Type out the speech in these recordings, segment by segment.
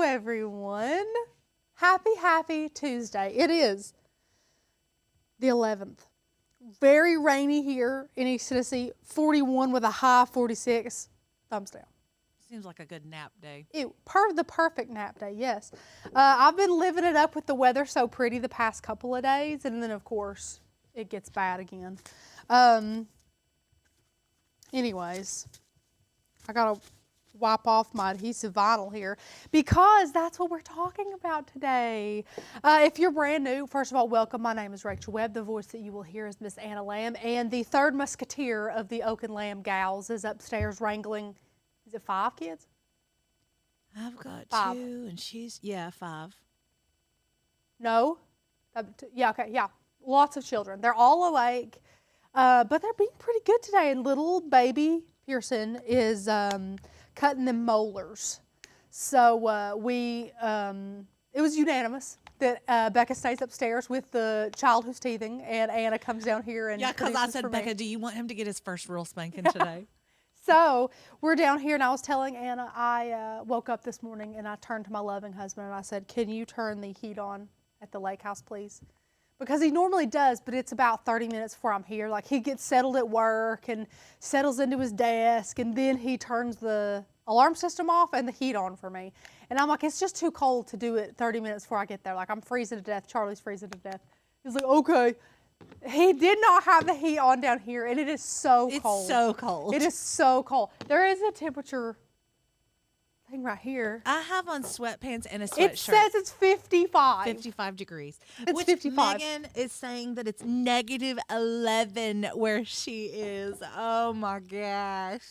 Hello, everyone. Happy Tuesday. It is the 11th. Very rainy here in East Tennessee. 41 with a high 46. Thumbs down. Seems like a good nap day. The perfect nap day, yes. I've been living it up with the weather so pretty the past couple of days, and then, of course, it gets bad again. Anyways, I got to wipe off my adhesive vinyl here because that's what we're talking about today. If you're brand new, first of all, welcome. My name is Rachel Webb. The voice that you will hear is Miss Anna Lamb, and the third musketeer of the Oak and Lamb gals is upstairs wrangling. Is it 5 kids? I've got 5. 2, and she's 5. No? Yeah. Lots of children. They're all awake, but they're being pretty good today. And little baby Pearson is cutting them molars. So it was unanimous that Becca stays upstairs with the child who's teething, and Anna comes down here and because I said, Becca, do you want him to get his first real spanking today? So we're down here, and I was telling Anna, I woke up this morning, and I turned to my loving husband, and I said, can you turn the heat on at the lake house, please? Because he normally does, but it's about 30 minutes before I'm here. Like, he gets settled at work and settles into his desk, and then he turns the alarm system off and the heat on for me. And I'm like, it's just too cold to do it 30 minutes before I get there. Like, I'm freezing to death. Charlie's freezing to death. He's like, okay. He did not have the heat on down here, and it is so cold. It's so cold. It is so cold. There is a temperature thing right here. I have on sweatpants and a sweatshirt. It says it's 55. 55 degrees. It's 55. Megan is saying that it's negative 11 where she is. Oh my gosh.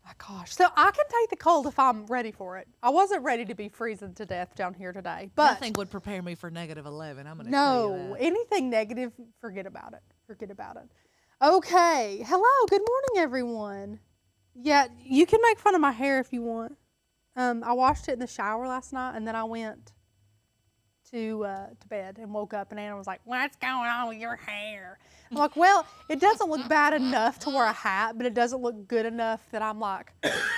My gosh. So I can take the cold if I'm ready for it. I wasn't ready to be freezing to death down here today. But nothing would prepare me for negative 11. I'm going to tell you that. Anything negative, forget about it. Forget about it. Okay. Hello. Good morning, everyone. Yeah, you can make fun of my hair if you want. I washed it in the shower last night, and then I went to bed and woke up, and Anna was like, what's going on with your hair? I'm like, well, it doesn't look bad enough to wear a hat, but it doesn't look good enough that I'm like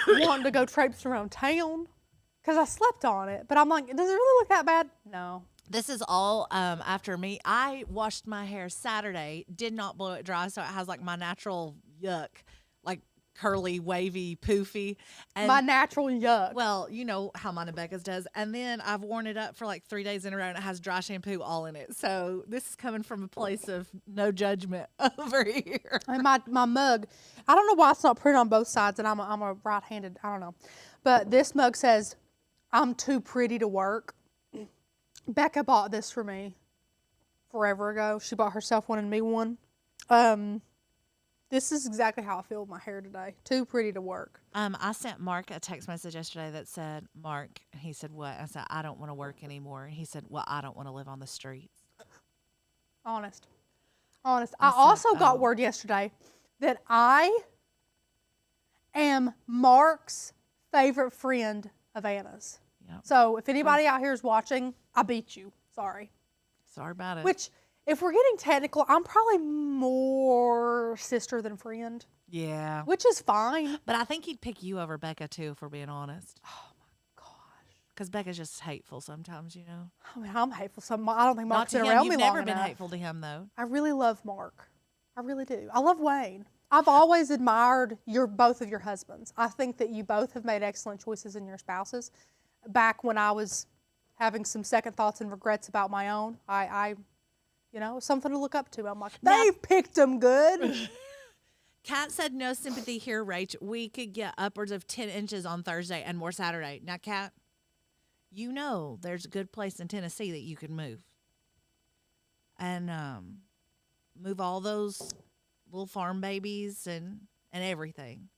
wanting to go traipse around town because I slept on it. But I'm like, does it really look that bad? No. This is all after me. I washed my hair Saturday, did not blow it dry, so it has like my natural yuck, like curly, wavy, poofy. And my natural yuck. Well, you know how mine and Becca's does. And then I've worn it up for like 3 days in a row, and it has dry shampoo all in it. So this is coming from a place of no judgment over here. And my mug, I don't know why it's not printed on both sides, and I'm a right-handed, I don't know. But this mug says, I'm too pretty to work. Becca bought this for me forever ago. She bought herself one and me one. This is exactly how I feel with my hair today. Too pretty to work. I sent Mark a text message yesterday that said, Mark, and he said, what? I said, I don't want to work anymore. And he said, well, I don't want to live on the streets. Honest. I also got word yesterday that I am Mark's favorite friend of Anna's. Yep. So if anybody out here is watching, I beat you. Sorry. Sorry about it. Which, if we're getting technical, I'm probably more sister than friend. Yeah. Which is fine. But I think he'd pick you over Becca, too, if we're being honest. Oh, my gosh. Because Becca's just hateful sometimes, you know. I mean, I'm hateful. I don't think Mark's Not been to him. around me You've long never been enough. hateful to him, though. I really love Mark. I really do. I love Wayne. I've always admired both of your husbands. I think that you both have made excellent choices in your spouses. Back when I was having some second thoughts and regrets about my own, I something to look up to. I'm like, they've picked them good. Kat said no sympathy here, Rach. We could get upwards of 10 inches on Thursday and more Saturday. Now, Kat, you know there's a good place in Tennessee that you can move. And move all those little farm babies and everything.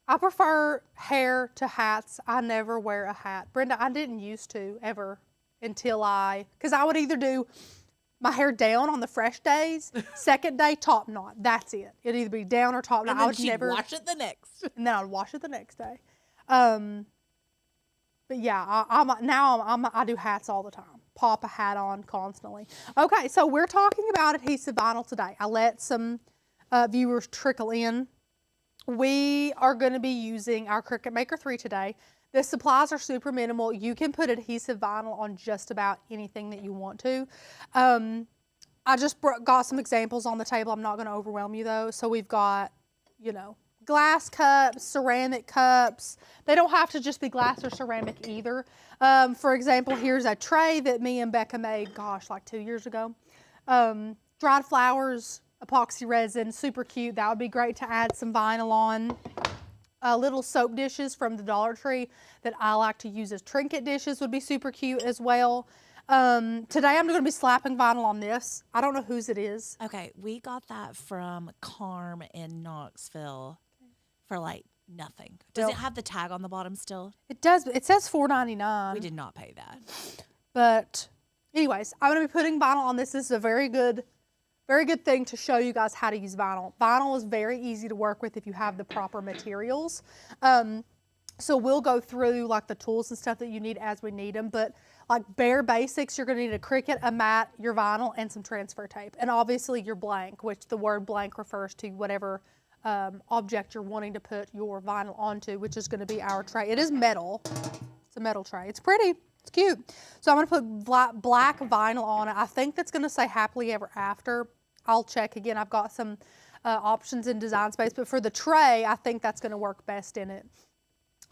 I prefer hair to hats. I never wear a hat. Brenda, I didn't used to ever until because I would either do my hair down on the fresh days, second day top knot. That's it. It'd either be down or top knot. And then I would she'd never wash it the next. And then I'd wash it the next day. But yeah, I do hats all the time. Pop a hat on constantly. Okay, so we're talking about adhesive vinyl today. I let some viewers trickle in. We are going to be using our Cricut Maker 3 today. The supplies are super minimal. You can put adhesive vinyl on just about anything that you want to. I just got some examples on the table. I'm not going to overwhelm you though. So we've got, you know, glass cups, ceramic cups. They don't have to just be glass or ceramic either. For example, here's a tray that me and Becca made, gosh, like 2 years ago. Dried flowers, epoxy resin, super cute. That would be great to add some vinyl on. Little soap dishes from the Dollar Tree that I like to use as trinket dishes would be super cute as well. Today I'm going to be slapping vinyl on this. I don't know whose it is. Okay, we got that from Carm in Knoxville for like nothing. Does it have the tag on the bottom still? It does. It says $4.99. We did not pay that. But anyways, I'm going to be putting vinyl on this. This is a very good thing to show you guys how to use vinyl. Vinyl is very easy to work with if you have the proper materials. So we'll go through like the tools and stuff that you need as we need them. But like bare basics, you're going to need a Cricut, a mat, your vinyl, and some transfer tape. And obviously your blank, which the word blank refers to whatever object you're wanting to put your vinyl onto, which is going to be our tray. It is metal. It's a metal tray. It's pretty. It's cute. So I'm going to put black vinyl on it. I think that's going to say happily ever after. I'll check again. I've got some options in Design Space, but for the tray, I think that's going to work best in it.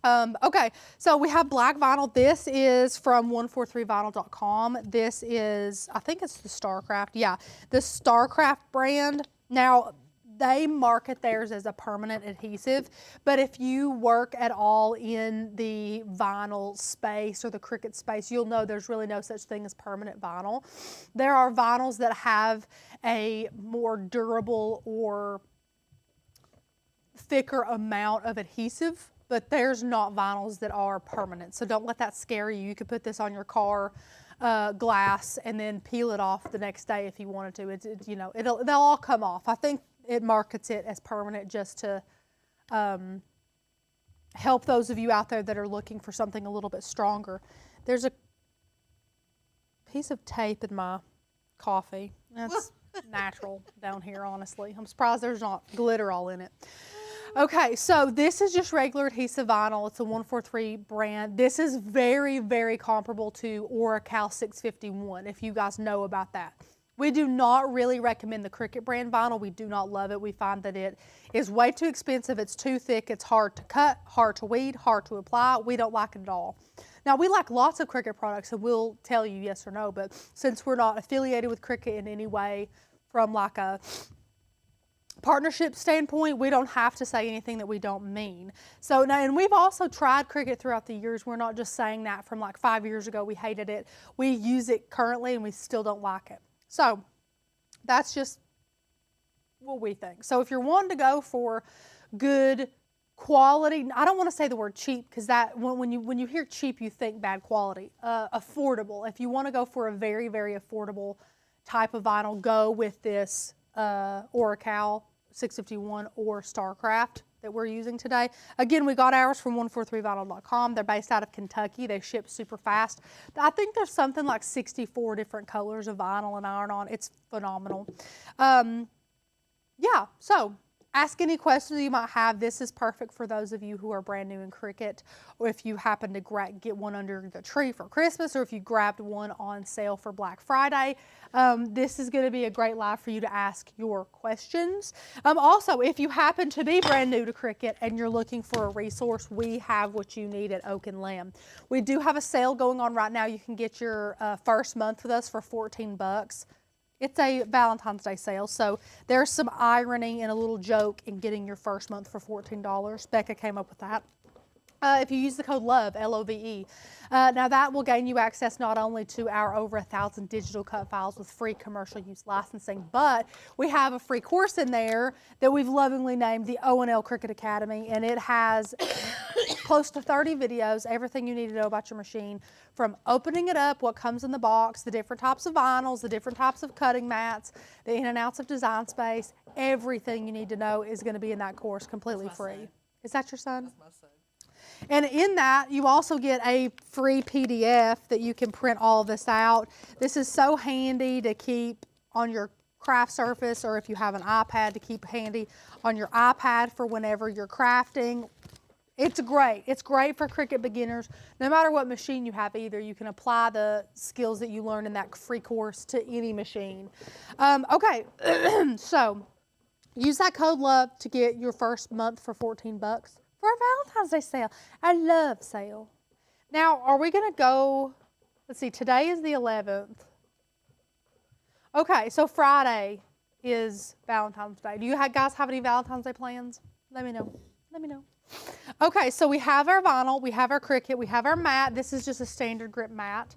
Okay, so we have black vinyl. This is from 143vinyl.com. This is, I think it's the StarCraft. Yeah, the StarCraft brand. Now, they market theirs as a permanent adhesive, but if you work at all in the vinyl space or the Cricut space, you'll know there's really no such thing as permanent vinyl. There are vinyls that have a more durable or thicker amount of adhesive, but there's not vinyls that are permanent. So don't let that scare you. You could put this on your car glass and then peel it off the next day if you wanted to. You know, they'll all come off. I think it markets it as permanent just to help those of you out there that are looking for something a little bit stronger. There's a piece of tape in my coffee. That's natural down here, honestly. I'm surprised there's not glitter all in it. Okay, so this is just regular adhesive vinyl. It's a 143 brand. This is very, very comparable to Oracal 651, if you guys know about that. We do not really recommend the Cricut brand vinyl. We do not love it. We find that it is way too expensive. It's too thick. It's hard to cut, hard to weed, hard to apply. We don't like it at all. Now, we like lots of Cricut products, and we'll tell you yes or no, but since we're not affiliated with Cricut in any way from like a partnership standpoint, we don't have to say anything that we don't mean. So now, and we've also tried Cricut throughout the years. We're not just saying that from like 5 years ago, we hated it. We use it currently and we still don't like it. So that's just what we think. So if you're wanting to go for good quality, I don't want to say the word cheap because that when you hear cheap, you think bad quality. Affordable. If you want to go for a very, very affordable type of vinyl, go with this Oracal 651 or StarCraft that we're using today. Again, we got ours from 143vinyl.com. They're based out of Kentucky. They ship super fast. I think there's something like 64 different colors of vinyl and iron-on. It's phenomenal. Yeah, so ask any questions you might have. This is perfect for those of you who are brand new in Cricut, or if you happen to get one under the tree for Christmas, or if you grabbed one on sale for Black Friday. This is going to be a great live for you to ask your questions. Also, if you happen to be brand new to Cricut and you're looking for a resource, we have what you need at Oak and Lamb. We do have a sale going on right now. You can get your first month with us for $14. It's a Valentine's Day sale, so there's some irony and a little joke in getting your first month for $14. Becca came up with that. If you use the code LOVE, L-O-V-E. Now that will gain you access not only to our over 1,000 digital cut files with free commercial use licensing, but we have a free course in there that we've lovingly named the O&L Cricut Academy, and it has close to 30 videos, everything you need to know about your machine, from opening it up, what comes in the box, the different types of vinyls, the different types of cutting mats, the in and outs of Design Space. Everything you need to know is going to be in that course completely free. Son. Is that your son? That's my son. And in that, you also get a free PDF that you can print all of this out. This is so handy to keep on your craft surface, or if you have an iPad, to keep handy on your iPad for whenever you're crafting. It's great. It's great for Cricut beginners. No matter what machine you have either, you can apply the skills that you learn in that free course to any machine. Okay, so use that code LOVE to get your first month for $14 for our Valentine's Day sale. I love sale. Now, are we going to go, let's see, today is the 11th. Okay, so Friday is Valentine's Day. Do you guys have any Valentine's Day plans? Let me know. Let me know. Okay, so we have our vinyl, we have our Cricut, we have our mat. This is just a standard grip mat.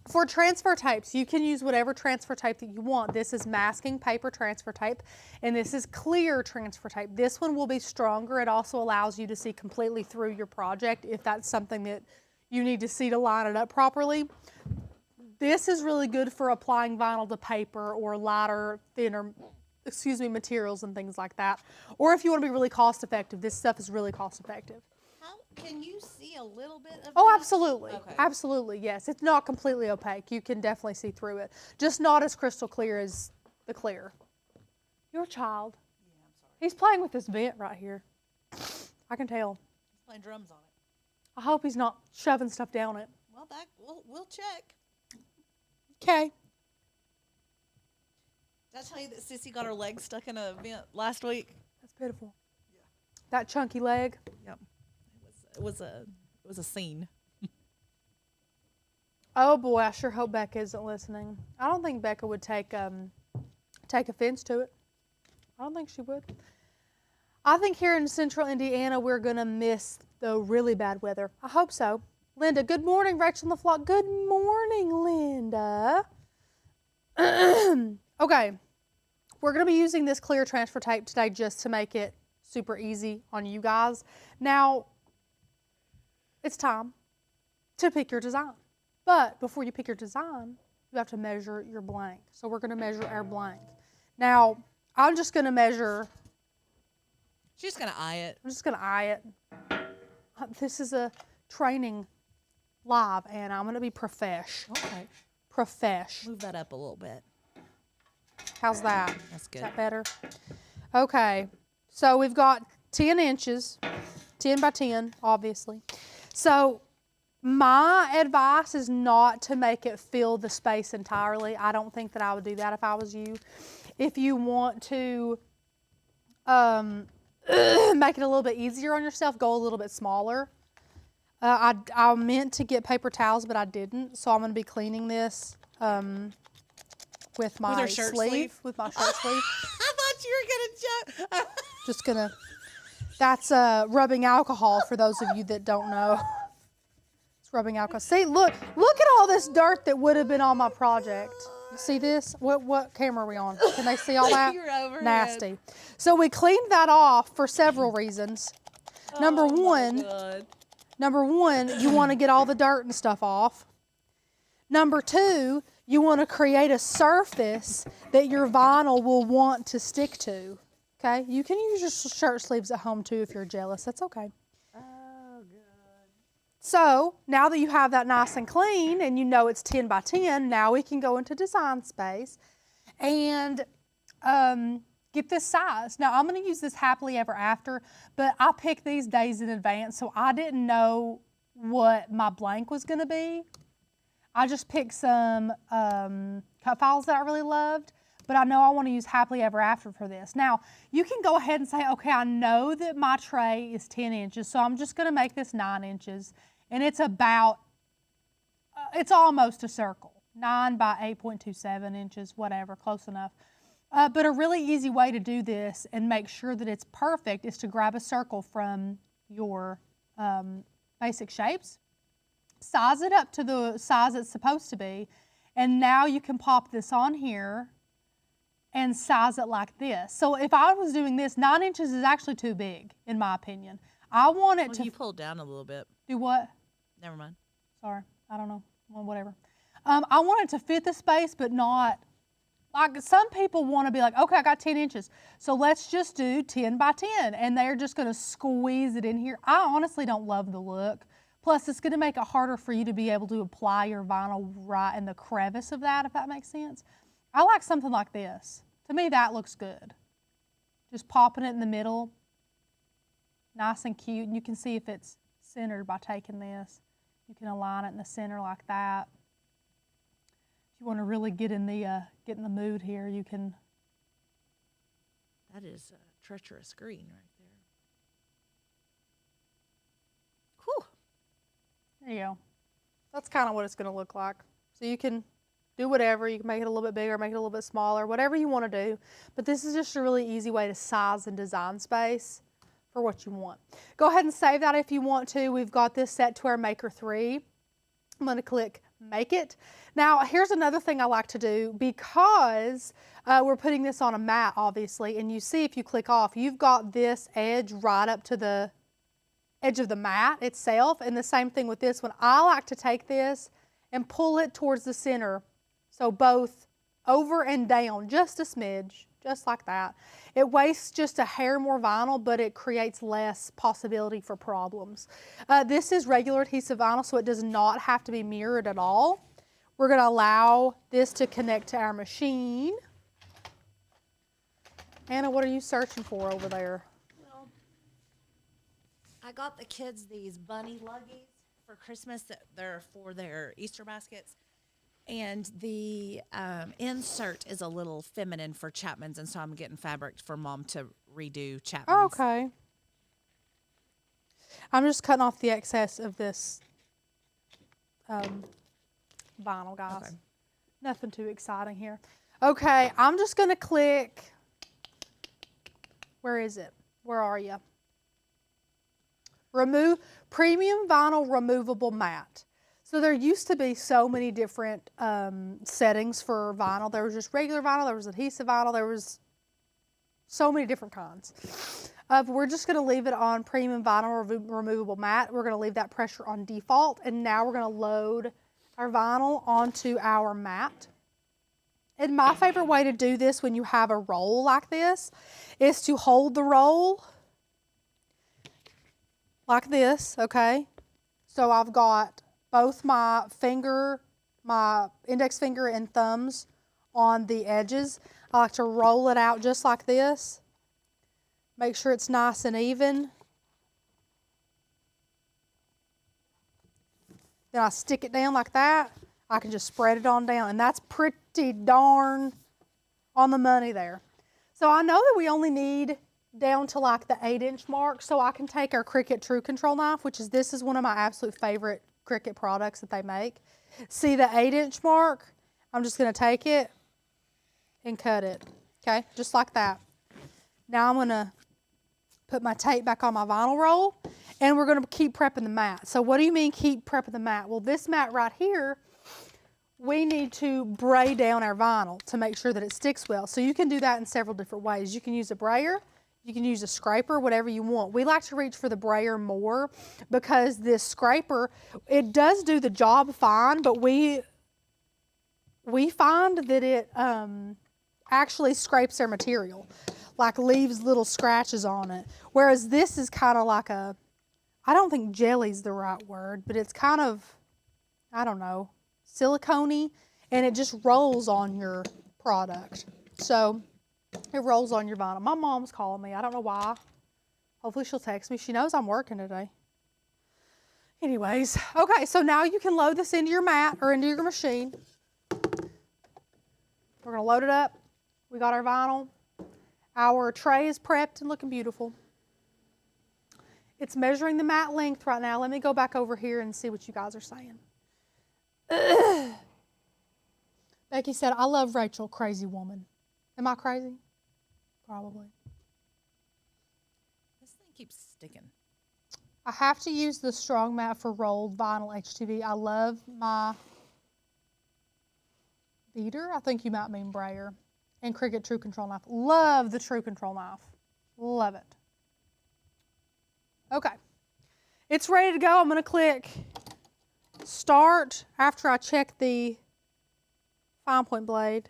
For transfer tapes, you can use whatever transfer tape that you want. This is masking paper transfer tape, and this is clear transfer tape. This one will be stronger. It also allows you to see completely through your project if that's something that you need to see to line it up properly. This is really good for applying vinyl to paper or lighter, thinner, materials and things like that. Or if you want to be really cost effective, this stuff is really cost effective. Can you see a little bit of Oh, this? absolutely. Okay. Absolutely, yes. It's not completely opaque. You can definitely see through it. Just not as crystal clear as the clear. Your child. Yeah, I'm sorry. He's playing with this vent right here. I can tell. He's playing drums on it. I hope he's not shoving stuff down it. Well, we'll check. Okay. Did I tell you that Sissy got her leg stuck in a vent last week? That's pitiful. Yeah. That chunky leg. Yep. It was a scene. Oh boy, I sure hope Becca isn't listening. I don't think Becca would take offense to it. I don't think she would. I think here in central Indiana we're gonna miss the really bad weather. I hope so. Linda, good morning. Rachel in the flock. Good morning, Linda. Okay, we're gonna be using this clear transfer tape today just to make it super easy on you guys. Now, it's time to pick your design. But before you pick your design, you have to measure your blank. So we're going to measure our blank. Now, I'm just going to measure. She's just going to eye it. I'm just going to eye it. This is a training live, and I'm going to be profesh. Okay. Profesh. Move that up a little bit. How's that? That's good. Is that better? Okay. So we've got 10 inches, 10 by 10, obviously. So my advice is not to make it fill the space entirely. I don't think that I would do that if I was you. If you want to make it a little bit easier on yourself, go a little bit smaller. I meant to get paper towels, but I didn't. So I'm going to be cleaning this with my sleeve. With my shirt sleeve. I thought you were going to joke. Just going to. That's rubbing alcohol for those of you that don't know. It's rubbing alcohol. See, look at all this dirt that would have been on my project. You see this? What camera are we on? Can they see all that? You're overhead. Nasty. So we cleaned that off for several reasons. Number one, you want to get all the dirt and stuff off. Number two, you want to create a surface that your vinyl will want to stick to. Okay, you can use your shirt sleeves at home too if you're jealous. That's okay. Oh, good. So now that you have that nice and clean and you know it's 10 by 10, now we can go into design space and get this size. Now I'm going to use this happily ever after, but I picked these days in advance, so I didn't know what my blank was going to be. I just picked some cut files that I really loved. But I know I want to use happily ever after for this. Now, you can go ahead and say, okay, I know that my tray is 10 inches, so I'm just going to make this 9 inches. And it's about, it's almost a circle. 9 by 8.27 inches, whatever, close enough. But a really easy way to do this and make sure that it's perfect is to grab a circle from your basic shapes, size it up to the size it's supposed to be, and now you can pop this on here and size it like this. So if I was doing this, 9 inches is actually too big, in my opinion. I want it to... You pull it down a little bit. Do what? Never mind. Sorry, I don't know. Well, whatever. I want it to fit the space, but not... Like, some people want to be like, okay, I got 10 inches. So let's just do 10 by 10. And they're just going to squeeze it in here. I honestly don't love the look. Plus, it's going to make it harder for you to be able to apply your vinyl right in the crevice of that, if that makes sense. I like something like this. To me, that looks good. Just popping it in the middle. nice and cute. And you can see if it's centered by taking this. You can align it in the center like that. If you want to really get in the mood here, you can. That is a treacherous green right there. Whew. There you go. That's kind of what it's going to look like. So you can do whatever. You can make it a little bit bigger, make it a little bit smaller, whatever you want to do. But this is just a really easy way to size and design space for what you want. Go ahead and save that if you want to. We've got this set to our Maker 3. I'm going to click Make It. Now, here's another thing I like to do because we're putting this on a mat, obviously, and you see if you click off, you've got this edge right up to the edge of the mat itself, and the same thing with this one. I like to take this and pull it towards the center, so both over and down, just a smidge, just like that. It wastes just a hair more vinyl, but it creates less possibility for problems. This is regular adhesive vinyl, so it does not have to be mirrored at all. We're going to allow this to connect to our machine. Anna, what are you searching for over there? Well, I got the kids these bunny luggies for Christmas that they're for their Easter baskets. And the insert is a little feminine for Chapman's, and so I'm getting fabric for Mom to redo Chapman's. Oh, okay. I'm just cutting off the excess of this vinyl, guys. Okay. Nothing too exciting here. Okay, I'm just going to click. Where is it? Where are you? Remove premium vinyl removable mat. So there used to be so many different settings for vinyl. There was just regular vinyl, there was adhesive vinyl, there was so many different kinds. We're just going to leave it on premium vinyl removable mat. We're going to leave that pressure on default, and now we're going to load our vinyl onto our mat. And my favorite way to do this when you have a roll like this is to hold the roll like this, okay? So I've got both my index finger and thumbs on the edges. I like to roll it out just like this. Make sure it's nice and even. Then I stick it down like that. I can just spread it on down, and that's pretty darn on the money there. So I know that we only need down to like the 8-inch mark, so I can take our Cricut True Control knife, this is one of my absolute favorite Cricut products that they make. See the 8-inch mark? I'm just going to take it and cut it, okay, just like that. Now I'm going to put my tape back on my vinyl roll, and we're going to keep prepping the mat. So what do you mean keep prepping the mat? Well, this mat right here, we need to braid down our vinyl to make sure that it sticks well. So you can do that in several different ways. You can use a brayer, you can use a scraper, whatever you want. We like to reach for the brayer more because this scraper, it does do the job fine, but we find that it actually scrapes our material, like leaves little scratches on it. Whereas this is kind of like I don't think jelly's the right word, but it's kind of, I don't know, silicone-y, and it just rolls on your product. So it rolls on your vinyl. My mom's calling me. I don't know why. Hopefully she'll text me. She knows I'm working today. Anyways, okay, so now you can load this into your mat or into your machine. We're going to load it up. We got our vinyl. Our tray is prepped and looking beautiful. It's measuring the mat length right now. Let me go back over here and see what you guys are saying. Becky said, I love Rachel, crazy woman. Am I crazy? Probably. This thing keeps sticking. I have to use the strong mat for rolled vinyl HTV. I love my beater. I think you might mean brayer. And Cricut True Control knife. Love the True Control knife. Love it. Okay. It's ready to go. I'm going to click Start after I check the fine point blade.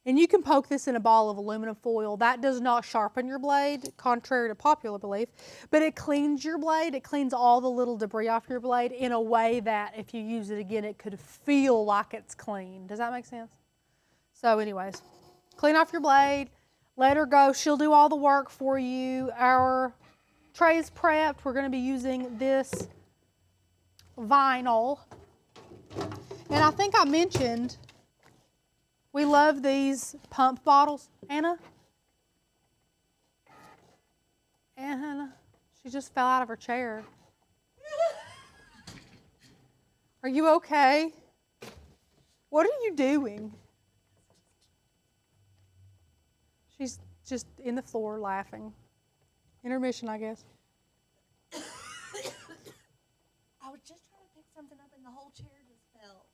And you can poke this in a ball of aluminum foil. That does not sharpen your blade, contrary to popular belief, but it cleans your blade. It cleans all the little debris off your blade in a way that if you use it again, it could feel like it's clean. Does that make sense? So anyways, clean off your blade, let her go. She'll do all the work for you. Our tray is prepped. We're going to be using this vinyl. And I think I mentioned we love these pump bottles. Anna? Anna, she just fell out of her chair. Are you okay? What are you doing? She's just in the floor laughing. Intermission, I guess. I was just trying to pick something up and the whole chair just fell.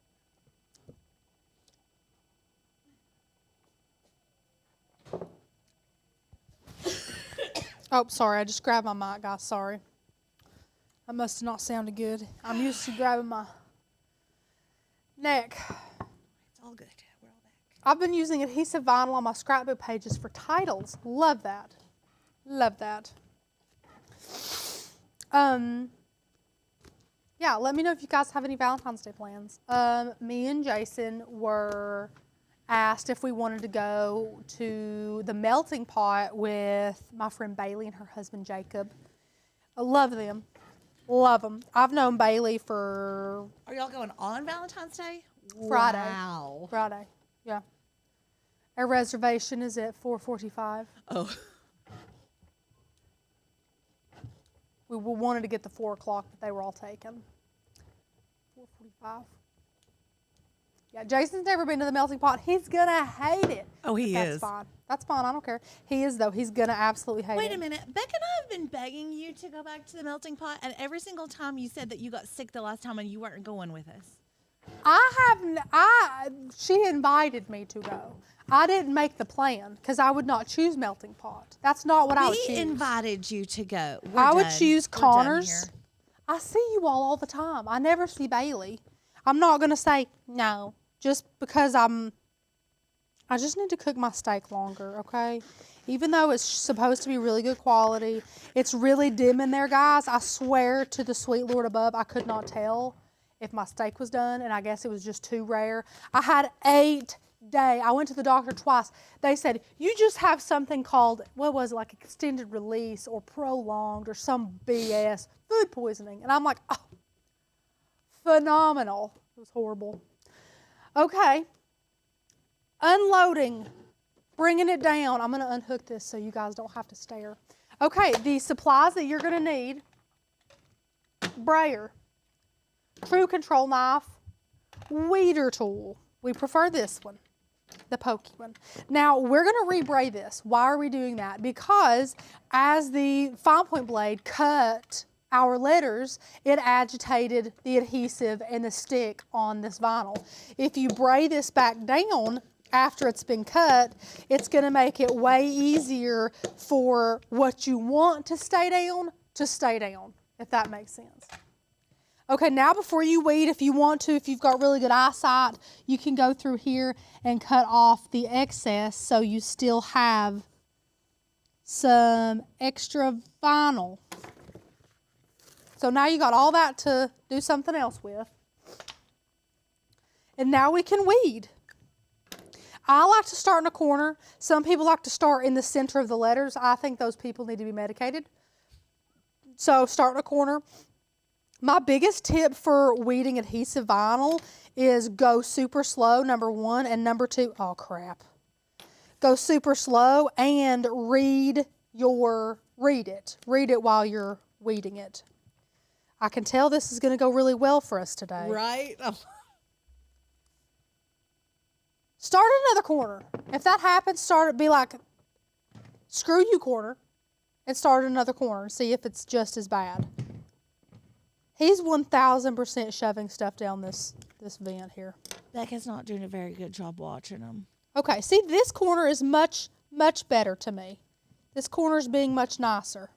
Oh, sorry, I just grabbed my mic, guys, sorry. That must have not sounded good. I'm used to grabbing my neck. It's all good. We're all back. I've been using adhesive vinyl on my scrapbook pages for titles. Love that. Love that. Yeah, let me know if you guys have any Valentine's Day plans. Me and Jason were asked if we wanted to go to the melting pot with my friend Bailey and her husband Jacob. I love them. Love them. I've known Bailey for... Are y'all going on Valentine's Day? Friday. Wow. Friday, yeah. Our reservation is at 4:45. Oh. We wanted to get the 4 o'clock, but they were all taken. 4:45. Yeah, Jason's never been to the melting pot. He's gonna hate it. Oh, he That's is. fine. That's fine. I don't care. He is though. He's gonna absolutely hate it. Wait a minute. Beck and I have been begging you to go back to the melting pot, and every single time you said that you got sick the last time and you weren't going with us. She invited me to go. I didn't make the plan because I would not choose melting pot. That's not what I would choose. We invited you to go. I would choose We're done Connors. here. I see you all the time. I never see Bailey. I'm not going to say no just because I just need to cook my steak longer, okay? Even though it's supposed to be really good quality, it's really dim in there, guys. I swear to the sweet Lord above, I could not tell if my steak was done, and I guess it was just too rare. I had 8 days. I went to the doctor twice. They said, you just have something called, what was it, like extended release or prolonged or some BS, food poisoning. And I'm like, oh, phenomenal. It was horrible. Okay. Unloading. Bringing it down. I'm going to unhook this so you guys don't have to stare. Okay, the supplies that you're going to need. Brayer. True control knife. Weeder tool. We prefer this one. The pokey one. Now, we're going to rebray this. Why are we doing that? Because as the fine point blade cut our letters, it agitated the adhesive and the stick on this vinyl. If you bray this back down after it's been cut, it's going to make it way easier for what you want to stay down, if that makes sense. Okay, now before you weed, if you want to, if you've got really good eyesight, you can go through here and cut off the excess so you still have some extra vinyl. So now you got all that to do something else with. And now we can weed. I like to start in a corner. Some people like to start in the center of the letters. I think those people need to be medicated. So start in a corner. My biggest tip for weeding adhesive vinyl is go super slow, number 1, and number 2, oh crap. Go super slow and read it while you're weeding it. I can tell this is going to go really well for us today. Right? Start another corner. If that happens, be like, screw you corner, and start another corner. See if it's just as bad. He's 1000% shoving stuff down this vent here. Becca's not doing a very good job watching them. Okay, see, this corner is much, much better to me. This corner is being much nicer.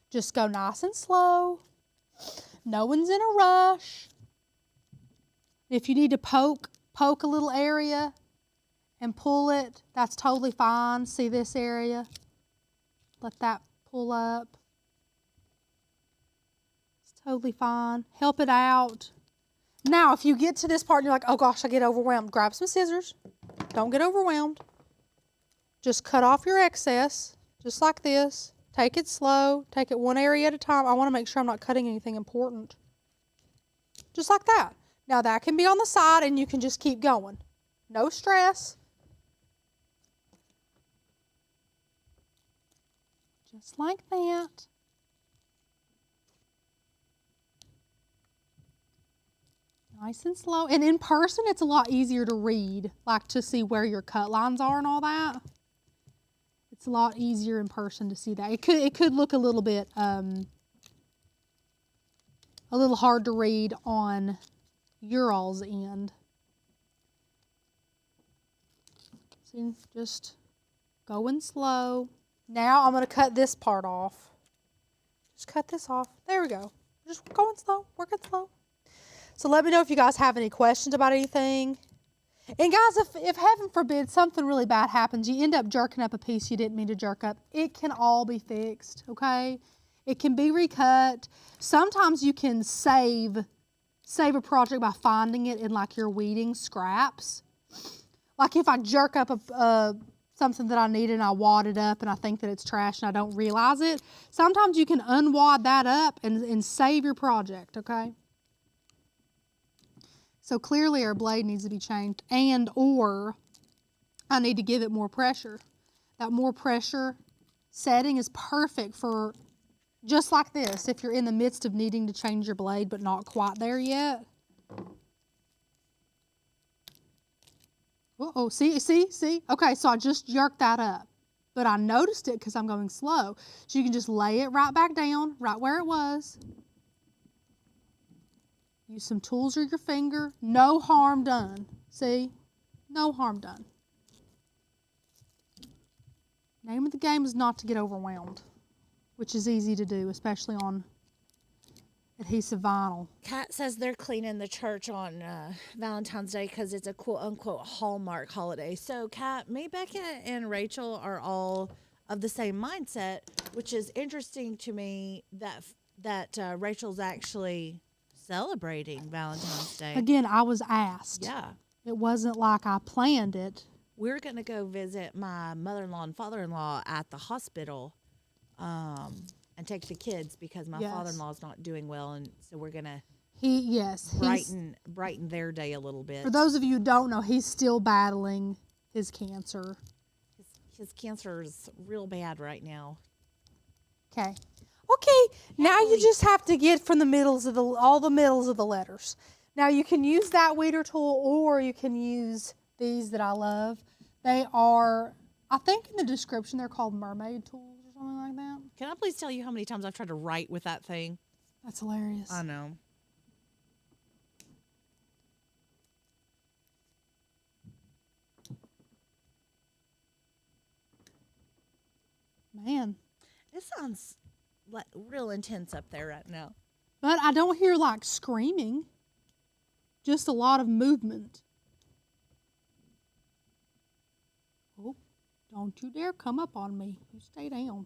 Just go nice and slow. No one's in a rush. If you need to poke a little area and pull it, that's totally fine. See this area? Let that pull up. It's totally fine. Help it out. Now, if you get to this part and you're like, oh gosh, I get overwhelmed, grab some scissors. Don't get overwhelmed. just cut off your excess, just like this. Take it slow. Take it one area at a time. I want to make sure I'm not cutting anything important. Just like that. Now that can be on the side and you can just keep going. No stress. Just like that. Nice and slow. And in person, it's a lot easier to read, like to see where your cut lines are and all that. It's a lot easier in person to see that. It could look a little bit, a little hard to read on your all's end. See, just going slow. Now I'm going to cut this part off. Just cut this off. There we go. Just going slow, working slow. So let me know if you guys have any questions about anything. And guys, if heaven forbid something really bad happens, you end up jerking up a piece you didn't mean to jerk up, it can all be fixed, okay? It can be recut. Sometimes you can save a project by finding it in like your weeding scraps. Like if I jerk up something that I need and I wad it up and I think that it's trash and I don't realize it, sometimes you can unwad that up and save your project, okay? So clearly our blade needs to be changed and or I need to give it more pressure. That more pressure setting is perfect for just like this, if you're in the midst of needing to change your blade but not quite there yet. Uh-oh, see? Okay, so I just jerked that up, but I noticed it because I'm going slow. So you can just lay it right back down, right where it was. Use some tools or your finger. No harm done. See? No harm done. Name of the game is not to get overwhelmed, which is easy to do, especially on adhesive vinyl. Kat says they're cleaning the church on Valentine's Day because it's a quote-unquote Hallmark holiday. So, Kat, me, Becca, and Rachel are all of the same mindset, which is interesting to me that Rachel's actually celebrating Valentine's Day. Again, I was asked. Yeah. It wasn't like I planned it. We're going to go visit my mother-in-law and father-in-law at the hospital and take the kids because my father-in-law is not doing well, and so we're going to brighten their day a little bit. For those of you who don't know, he's still battling his cancer. His cancer is real bad right now. Okay. Okay, now you just have to get from the middles of all the middles of the letters. Now you can use that weeder tool or you can use these that I love. They are, I think in the description they're called mermaid tools or something like that. Can I please tell you how many times I've tried to write with that thing? That's hilarious. I know. Man. It sounds like real intense up there right now. But I don't hear like screaming. Just a lot of movement. Oh, don't you dare come up on me. You stay down.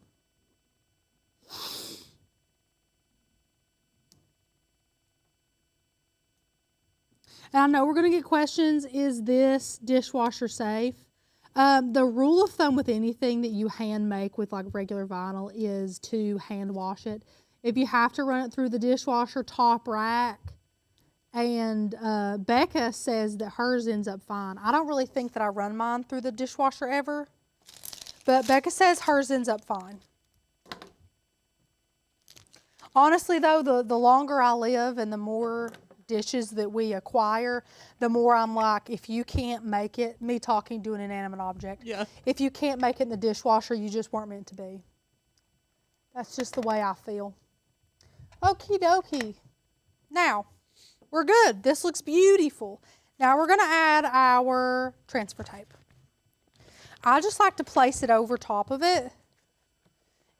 And I know we're going to get questions. Is this dishwasher safe? The rule of thumb with anything that you hand make with like regular vinyl is to hand wash it. If you have to run it through the dishwasher, top rack, and Becca says that hers ends up fine. I don't really think that I run mine through the dishwasher ever, but Becca says hers ends up fine. Honestly though, the longer I live and the more dishes that we acquire, the more I'm like, if you can't make it, me talking to an inanimate object, if you can't make it in the dishwasher, you just weren't meant to be. That's just the way I feel. Okie dokie. Now, we're good. This looks beautiful. Now we're going to add our transfer tape. I just like to place it over top of it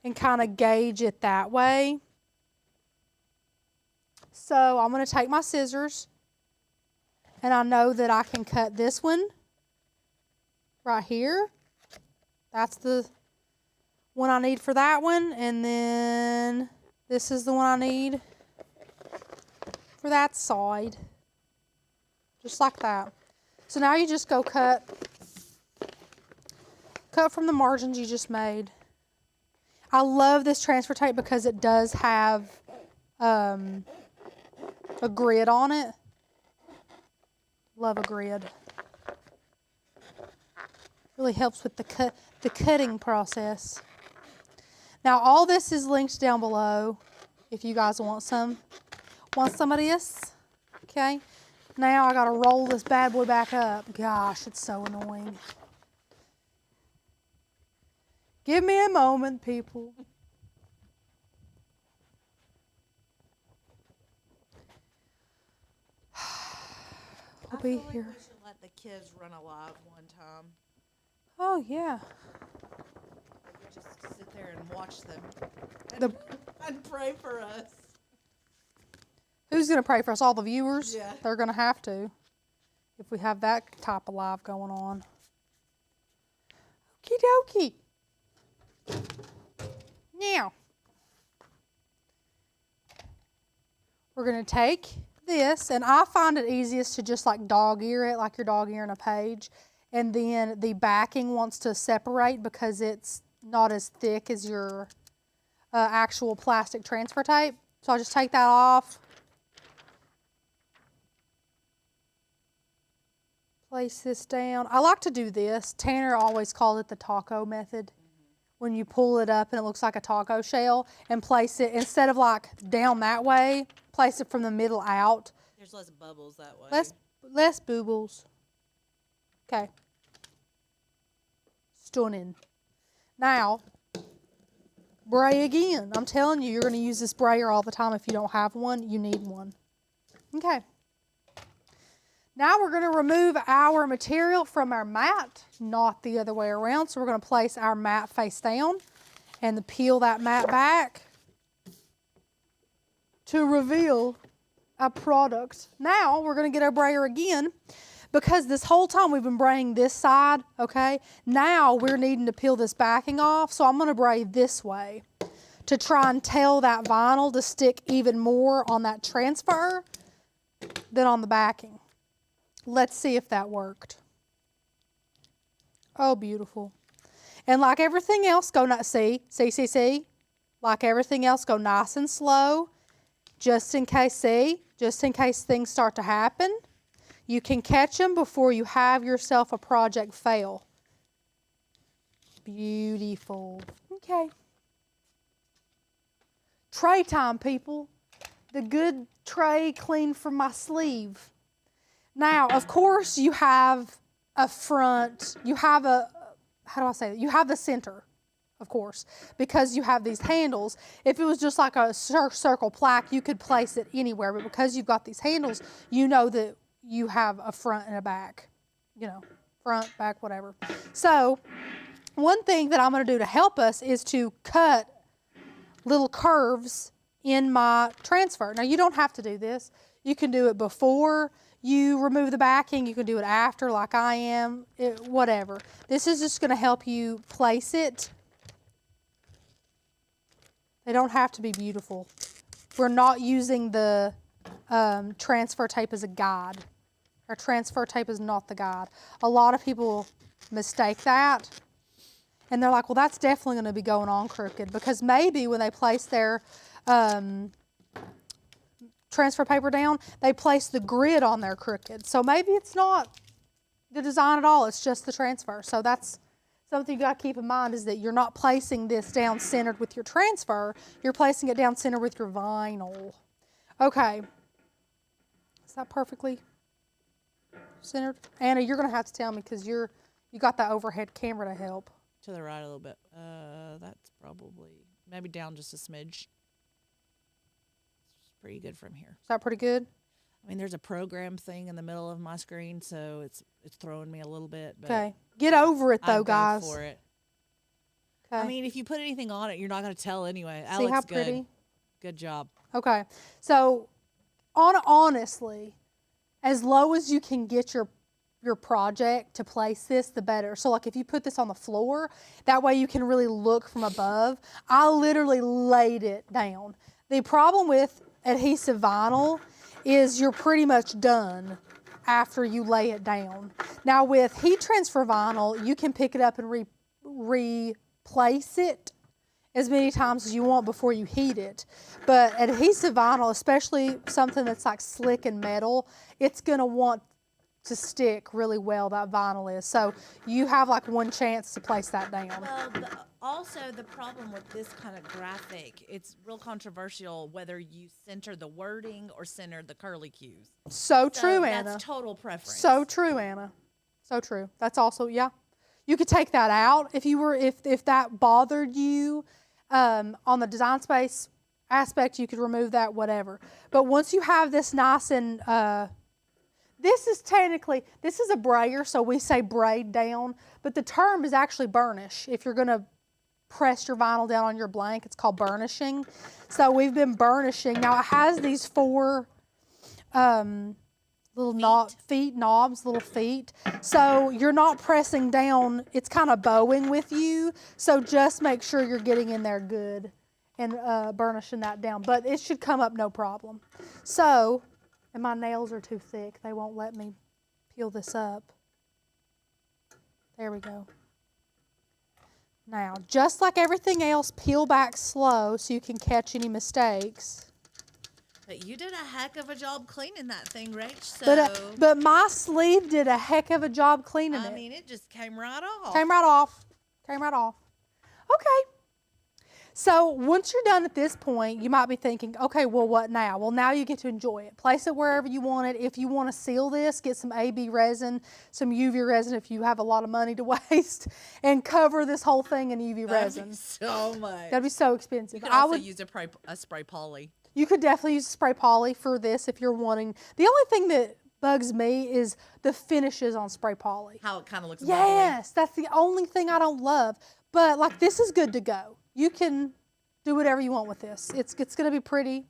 and kind of gauge it that way. So I'm going to take my scissors, and I know that I can cut this one right here. That's the one I need for that one, and then this is the one I need for that side, just like that. So now you just go cut Cut from the margins you just made. I love this transfer tape because it does have a grid on it. Love a grid. Really helps with the cutting process. Now all this is linked down below if you guys want some of this. Okay. Now I gotta roll this bad boy back up. Gosh, it's so annoying. Give me a moment, people. We'll be here. We should let the kids run a live one time. Oh yeah. Like we just sit there and watch them and pray for us. Who's gonna pray for us? All the viewers? Yeah. They're gonna have to. If we have that type of live going on. Okie dokie. Now, we're going to take this, and I find it easiest to just like dog ear it, like you're dog earing a page, and then the backing wants to separate because it's not as thick as your actual plastic transfer tape. So I'll just take that off. Place this down. I like to do this. Tanner always called it the taco method. When you pull it up and it looks like a taco shell, and place it, instead of like down that way, place it from the middle out. There's less bubbles that way. Less boobles. Okay. Stunning. Now, bray again. I'm telling you, you're going to use this brayer all the time. If you don't have one, you need one. Okay. Now we're going to remove our material from our mat, not the other way around. So we're going to place our mat face down and peel that mat back to reveal a product. Now we're going to get our brayer again because this whole time we've been braying this side, okay? Now we're needing to peel this backing off, so I'm going to bray this way to try and tell that vinyl to stick even more on that transfer than on the backing. Let's see if that worked. Oh, beautiful. And like everything else, go not see. Like everything else, go nice and slow. Just in case things start to happen. You can catch them before you have yourself a project fail. Beautiful. Okay. Tray time, people. The good tray clean from my sleeve. Now, of course, you have a front, you have a, how do I say that? You have the center, of course, because you have these handles. If it was just like a circle plaque, you could place it anywhere, but because you've got these handles, you know that you have a front and a back, you know, front, back, whatever. So, one thing that I'm going to do to help us is to cut little curves in my transfer. Now, you don't have to do this. You can do it before you remove the backing. You can do it after, like I am, whatever. This is just going to help you place it. They don't have to be beautiful. We're not using the transfer tape as a guide. Our transfer tape is not the guide. A lot of people mistake that. And they're like, well, that's definitely going to be going on crooked. Because maybe when they place their transfer paper down, they place the grid on their crooked. So maybe it's not the design at all, it's just the transfer. So that's something you got to keep in mind, is that you're not placing this down centered with your transfer, you're placing it down centered with your vinyl. Okay. Is that perfectly centered? Anna, you're going to have to tell me because you got that overhead camera to help. To the right a little bit. That's probably, maybe down just a smidge. Pretty good from here. Is that pretty good? I mean, there's a program thing in the middle of my screen, so it's throwing me a little bit. Okay. Get over it, though, guys. Go for it. Okay. I mean, if you put anything on it, you're not going to tell anyway. See how pretty? Good. Good job. Okay. So, honestly, as low as you can get your project to place this, the better. So, like, if you put this on the floor, that way you can really look from above. I literally laid it down. The problem with adhesive vinyl is you're pretty much done after you lay it down. Now with heat transfer vinyl, you can pick it up and replace it as many times as you want before you heat it. But adhesive vinyl, especially something that's like slick and metal, it's gonna want to stick really well, that vinyl is. So you have like one chance to place that down. Well, also the problem with this kind of graphic, it's real controversial whether you center the wording or center the curly cues. So true, Anna. That's total preference. So true, Anna. So true. That's also, yeah. You could take that out if you were, if that bothered you on the design space aspect, you could remove that, whatever. But once you have this nice and, this is a brayer, so we say braid down, but the term is actually burnish. If you're gonna press your vinyl down on your blank, it's called burnishing. So we've been burnishing. Now it has these 4 little knobs. So you're not pressing down, it's kind of bowing with you. So just make sure you're getting in there good and burnishing that down. But it should come up no problem. So, and my nails are too thick. They won't let me peel this up. There we go. Now, just like everything else, peel back slow so you can catch any mistakes. But you did a heck of a job cleaning that thing, Rach. So, but my sleeve did a heck of a job cleaning it. I mean, it just came right off. Came right off. Came right off. Okay. So once you're done at this point, you might be thinking, okay, well, what now? Well, now you get to enjoy it. Place it wherever you want it. If you want to seal this, get some AB resin, some UV resin if you have a lot of money to waste, and cover this whole thing in UV resin. So much. That'd be so expensive. You could also use a spray poly. You could definitely use spray poly for this if you're wanting. The only thing that bugs me is the finishes on spray poly. How it kind of looks. Yes, that's the only thing I don't love. But like, this is good to go. You can do whatever you want with this. It's going to be pretty.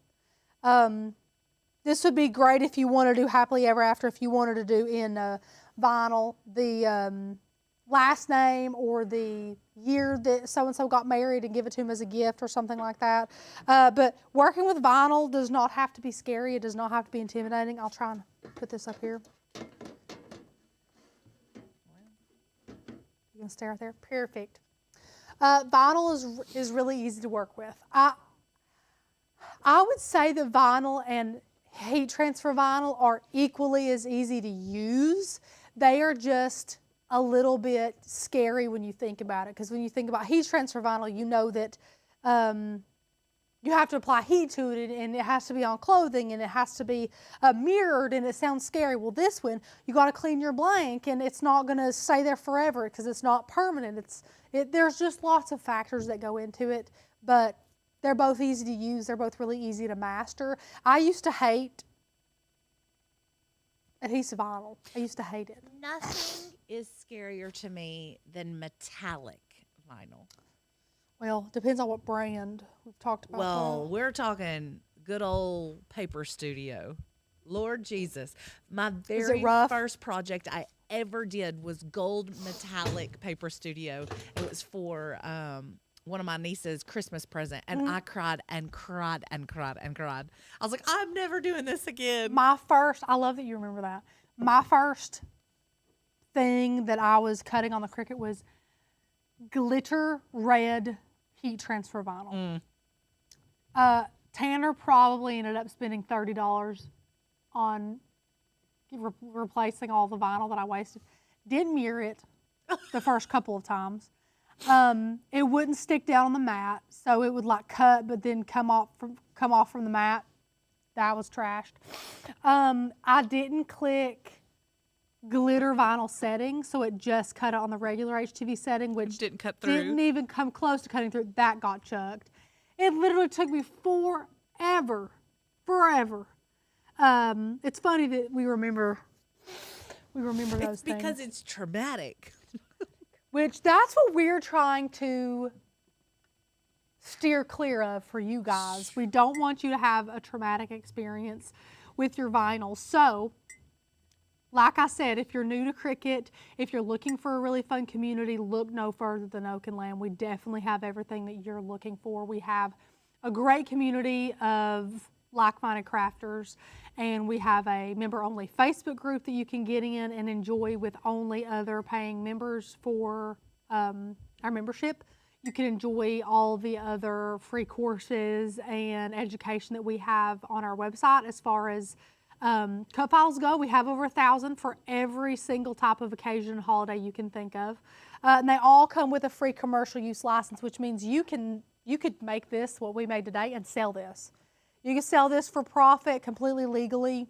This would be great if you want to do happily ever after. If you wanted to do in vinyl the last name or the year that so-and-so got married and give it to him as a gift or something like that. But working with vinyl does not have to be scary. It does not have to be intimidating. I'll try and put this up here. You can stay right there. Perfect. Vinyl is really easy to work with. I would say that vinyl and heat transfer vinyl are equally as easy to use. They are just a little bit scary when you think about it, because when you think about heat transfer vinyl, you know that you have to apply heat to it, and it has to be on clothing, and it has to be mirrored, and it sounds scary. Well, this one, you got to clean your blank, and it's not going to stay there forever because it's not permanent. There's just lots of factors that go into it, but they're both easy to use. They're both really easy to master. I used to hate adhesive vinyl. I used to hate it. Nothing is scarier to me than metallic vinyl. Well, depends on what brand. We've talked about that. We're talking good old Paper Studio. Lord Jesus. My very first project I ever did was gold metallic Paper Studio. It was for one of my nieces' Christmas present, and I cried and cried and cried and cried. I was like, I'm never doing this again. I love that you remember that. My first thing that I was cutting on the Cricut was glitter red heat transfer vinyl. Tanner probably ended up spending $30 on replacing all the vinyl that I wasted. Didn't mirror it the first couple of times. It wouldn't stick down on the mat, so it would like cut but then come off from the mat. That was trashed. I didn't click glitter vinyl setting, so it just cut it on the regular HTV setting, which didn't cut through. Didn't even come close to cutting through. That got chucked. It literally took me forever. It's funny that we remember those things. Because it's traumatic. Which that's what we're trying to steer clear of for you guys. We don't want you to have a traumatic experience with your vinyl. So, like I said, if you're new to Cricut, if you're looking for a really fun community, look no further than Oak and Lamb. We definitely have everything that you're looking for. We have a great community of like-minded crafters, and we have a member-only Facebook group that you can get in and enjoy with only other paying members for our membership, you can enjoy all the other free courses and education that we have on our website. As far as cut files go, we have over 1,000 for every single type of occasion and holiday you can think of. And they all come with a free commercial use license, which means you could make this, what we made today, and sell this. You can sell this for profit completely legally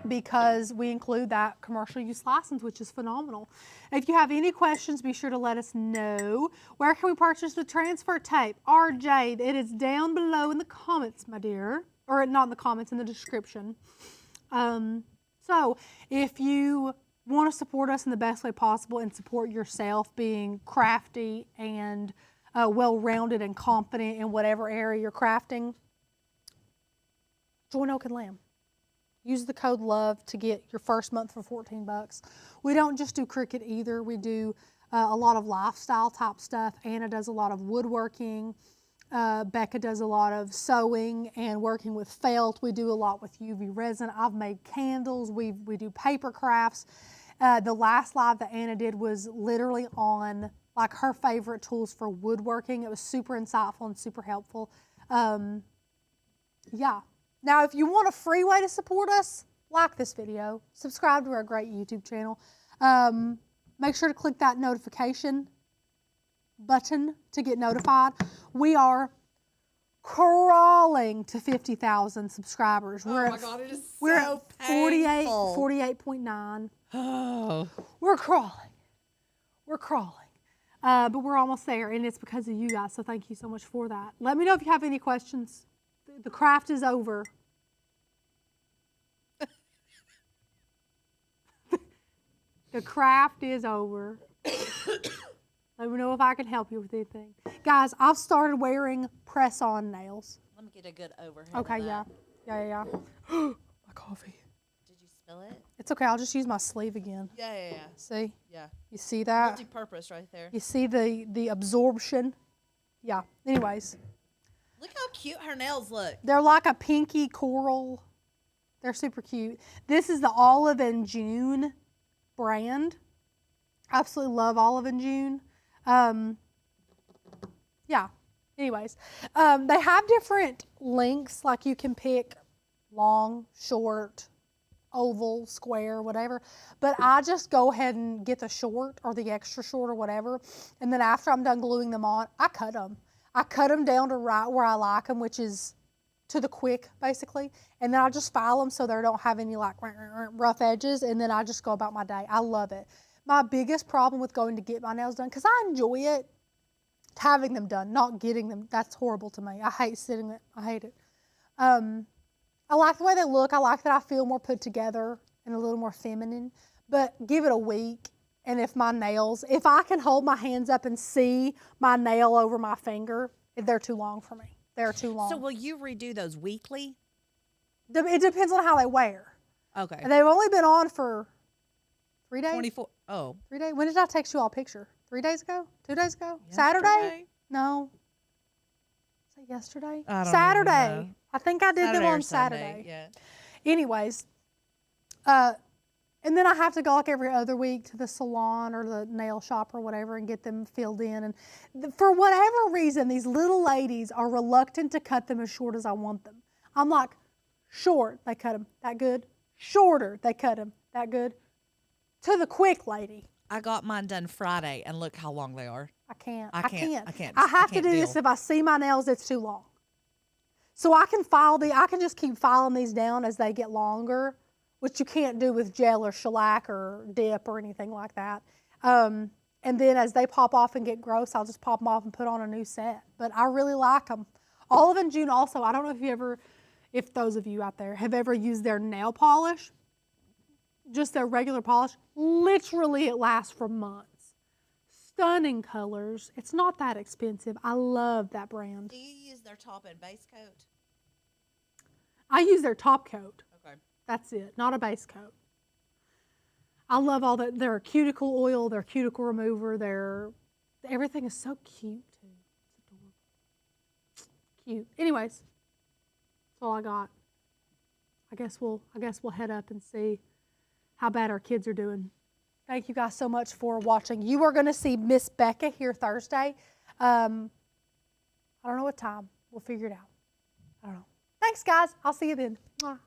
because we include that commercial use license, which is phenomenal. If you have any questions, be sure to let us know. Where can we purchase the transfer tape? RJ, it is down below in the comments, my dear. Or not in the comments, in the description. So if you want to support us in the best way possible and support yourself being crafty and well-rounded and confident in whatever area you're crafting, join Oak and Lamb. Use the code LOVE to get your first month for $14. We don't just do Cricut either. We do a lot of lifestyle type stuff. Anna does a lot of woodworking. Becca does a lot of sewing and working with felt. We do a lot with UV resin. I've made candles. We do paper crafts. The last live that Anna did was literally on like her favorite tools for woodworking. It was super insightful and super helpful. Yeah. Now, if you want a free way to support us, like this video, subscribe to our great YouTube channel. Make sure to click that notification button to get notified. We are crawling to 50,000 subscribers. Oh my God, it is we're so at painful. 48.9. Oh. We're crawling. We're crawling. But we're almost there, and it's because of you guys, so thank you so much for that. Let me know if you have any questions. The craft is over. The craft is over. Let me know if I can help you with anything. Guys, I've started wearing press-on nails. Let me get a good overhead. Okay, of yeah. that. Yeah. My coffee. Did you spill it? It's okay, I'll just use my sleeve again. Yeah. See? Yeah. You see that? Multi-purpose right there. You see the absorption? Yeah. Anyways. Look how cute her nails look. They're like a pinky coral. They're super cute. This is the Olive and June brand. Absolutely love Olive and June. Yeah. Anyways, they have different lengths. Like you can pick long, short, oval, square, whatever. But I just go ahead and get the short or the extra short or whatever. And then after I'm done gluing them on, I cut them. I cut them down to right where I like them, which is to the quick, basically. And then I just file them so they don't have any like rough edges. And then I just go about my day. I love it. My biggest problem with going to get my nails done, because I enjoy it, having them done, not getting them. That's horrible to me. I hate sitting there. I hate it. I like the way they look. I like that I feel more put together and a little more feminine. But give it a week. And if I can hold my hands up and see my nail over my finger, they're too long for me. They're too long. So will you redo those weekly? It depends on how they wear. Okay. And they've only been on for 3 days. 24. Oh. 3 days. When did I text you all a picture? 3 days ago? 2 days ago? Yesterday? Saturday? No. Was it yesterday? I don't even Saturday. know. I think I did them or on Sunday, Saturday. Yeah. Anyways, and then I have to go like every other week to the salon or the nail shop or whatever and get them filled in. And for whatever reason, these little ladies are reluctant to cut them as short as I want them. I'm like, short, they cut them that good. Shorter, they cut them that good. To the quick lady. I got mine done Friday, and look how long they are. I can't. I can't. I have to can't do deal. this if I see my nails, it's too long. So I can just keep filing these down as they get longer, which you can't do with gel or shellac or dip or anything like that. And then as they pop off and get gross, I'll just pop them off and put on a new set. But I really like them. Olive and June also, I don't know if those of you out there have ever used their nail polish, just their regular polish. Literally it lasts for months. Stunning colors. It's not that expensive. I love that brand. Do you use their top and base coat? I use their top coat. Okay. That's it, not a base coat. I love all that. Their cuticle oil, their cuticle remover, everything is so cute too. It's adorable. Cute. Anyways, that's all I got. I guess we'll head up and see how bad our kids are doing. Thank you guys so much for watching. You are going to see Miss Becca here Thursday. I don't know what time. We'll figure it out. I don't know. Thanks, guys. I'll see you then. Mwah.